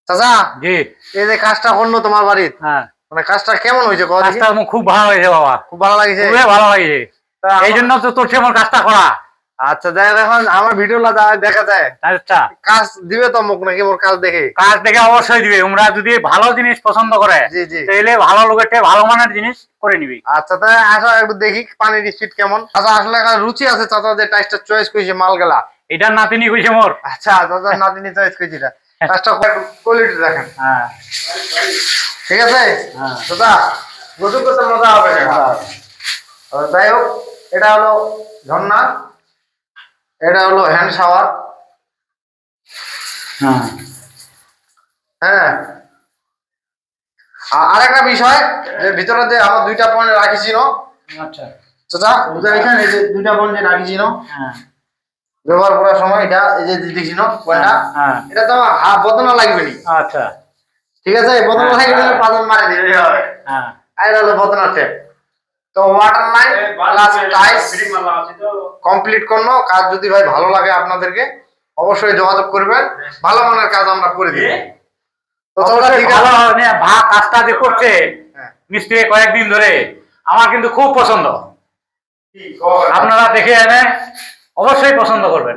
চাচা জি। এই যে কাজটা করলো তোমার বাড়ির, হ্যাঁ, মানে কাজটা কেমন হয়েছে? কাজটা আমার খুব ভালো হয়েছে বাবা, খুব ভালো লাগছে, খুবই ভালো লাগছে। এই জন্য তো তোর আমার কাজটা করা। আচ্ছা যাই হোক, এখন আমার ভিডিওটা দেখা যায়, আচ্ছা, কাজ দিবে তো মুখ নাকি মোর কাজ দেখে? কাজ দেখে অবশ্যই দিবে। তোমরা যদি ভালো জিনিস পছন্দ করে জি জি, তাহলে ভালো লোকের থেকে ভালো মানের জিনিস করে নিবি। আচ্ছা তাই আসো একটু দেখি পানির স্পিড কেমন। আচ্ছা আসলে একটা রুচি আছে চাচা, যে টাইসটা চয়েস করেছে মাল গেলা। এটা নাতিনি কইছে মোর। আচ্ছা চাচা নাতিনি চয়েস করেছে এটা, কাজটা কোয়ালিটি দেখেন। হ্যাঁ ঠিক আছে হ্যাঁ, চাচা, গোসল করতে মজা হবে দেখা। যাই হোক, এটা হলো ঝর্ণা, এটা হলো হ্যান্ড শাওয়ার। হ্যাঁ হ্যাঁ, আরেকটা বিষয়, যে ভিতরে যে আমার দুইটা পয়েন্ট রাখিছিল আচ্ছা, চাচা, বুঝতে পেরেছেন? এই যে দুইটা পয়েন্ট যে রাখিছিল হ্যাঁ ব্যবহার করার সময়, এটা এই যে দিয়েছিল পয়েন্টটা, হ্যাঁ, এটা তো হাফ বদনা লাগবে নি। আচ্ছা, ঠিক আছে, বদনা লাগবে না, পাতন মারে দিলে হবে। হ্যাঁ আর এটা হলো বদনা টেপ। তো ওয়াটার লাইন প্লাস টাইস কমপ্লিট করলো। কাজ যদি ভাই ভালো লাগে আপনাদেরকে অবশ্যই যোগাযোগ করবেন, ভালো মানের কাজ আমরা করে দিব। তো চলো ঠিক আছে। ভালো কাজটা যে করছে হ্যাঁ, মিস্ত্রি কয়েকদিন ধরে, আমার কিন্তু খুব পছন্দ। কি খবর? আপনারা দেখে এনে অবশ্যই পছন্দ করবেন।